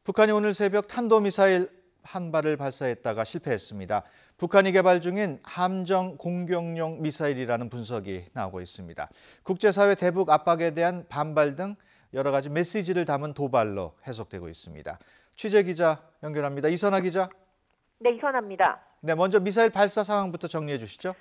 북한이 오늘 새벽 탄도미사일 한 발을 발사했다가 실패했습니다. 북한이 개발 중인 함정 공격용 미사일이라는 분석이 나오고 있습니다. 국제사회 대북 압박에 대한 반발 등 여러 가지 메시지를 담은 도발로 해석되고 있습니다. 취재 기자 연결합니다. 이선아 기자. 네, 이선아입니다. 네, 먼저 미사일 발사 상황부터 정리해 주시죠.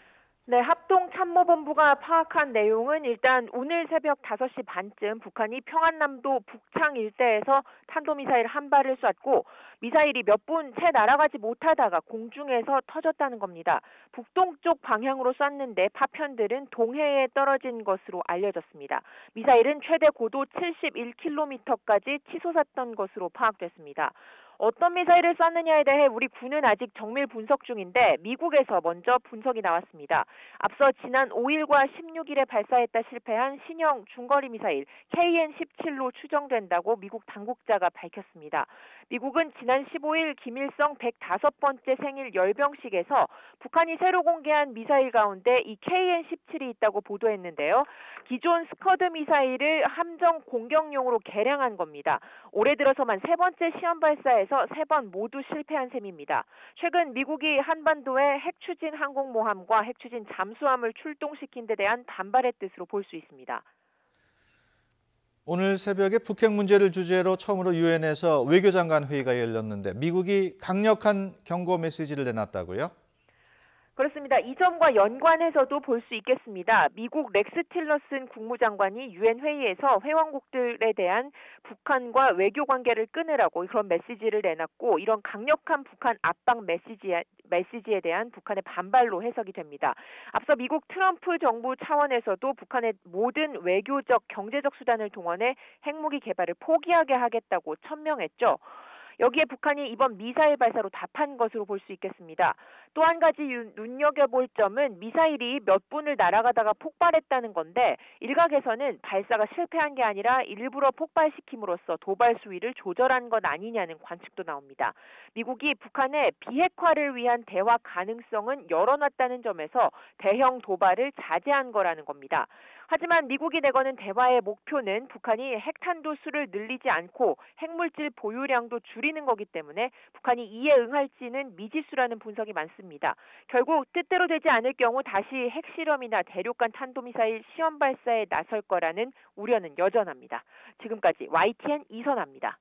네, 합동참모본부가 파악한 내용은 일단 오늘 새벽 5시 반쯤 북한이 평안남도 북창 일대에서 탄도미사일 한 발을 쐈고 미사일이 몇 분 채 날아가지 못하다가 공중에서 터졌다는 겁니다. 북동쪽 방향으로 쐈는데 파편들은 동해에 떨어진 것으로 알려졌습니다. 미사일은 최대 고도 71km까지 치솟았던 것으로 파악됐습니다. 어떤 미사일을 쐈느냐에 대해 우리 군은 아직 정밀 분석 중인데 미국에서 먼저 분석이 나왔습니다. 앞서 지난 5일과 16일에 발사했다 실패한 신형 중거리 미사일 KN-17로 추정된다고 미국 당국자가 밝혔습니다. 미국은 지난 15일 김일성 105번째 생일 열병식에서 북한이 새로 공개한 미사일 가운데 이 KN-17이 있다고 보도했는데요. 기존 스커드 미사일을 함정 공격용으로 개량한 겁니다. 올해 들어서만 3번째 시험 발사에서 3번 모두 실패한 셈입니다. 최근 미국이 한반도에 핵추진 항공모함과 핵추진 잠수함을 출동시킨 데 대한 반발의 뜻으로 볼 수 있습니다. 오늘 새벽에 북핵 문제를 주제로 처음으로 유엔에서 외교장관 회의가 열렸는데 미국이 강력한 경고 메시지를 내놨다고요? 그렇습니다. 이 점과 연관해서도 볼 수 있겠습니다. 미국 렉스 틸러슨 국무장관이 유엔 회의에서 회원국들에 대한 북한과 외교 관계를 끊으라고 그런 메시지를 내놨고 이런 강력한 북한 압박 메시지에 대한 북한의 반발로 해석이 됩니다. 앞서 미국 트럼프 정부 차원에서도 북한의 모든 외교적, 경제적 수단을 동원해 핵무기 개발을 포기하게 하겠다고 천명했죠. 여기에 북한이 이번 미사일 발사로 답한 것으로 볼 수 있겠습니다. 또 한 가지 눈여겨볼 점은 미사일이 몇 분을 날아가다가 폭발했다는 건데 일각에서는 발사가 실패한 게 아니라 일부러 폭발시킴으로써 도발 수위를 조절한 것 아니냐는 관측도 나옵니다. 미국이 북한의 비핵화를 위한 대화 가능성은 열어놨다는 점에서 대형 도발을 자제한 거라는 겁니다. 하지만 미국이 내거는 대화의 목표는 북한이 핵탄두 수를 늘리지 않고 핵물질 보유량도 줄이는 거기 때문에 북한이 이에 응할지는 미지수라는 분석이 많습니다. 결국 뜻대로 되지 않을 경우 다시 핵실험이나 대륙간 탄도미사일 시험 발사에 나설 거라는 우려는 여전합니다. 지금까지 YTN 이선아입니다.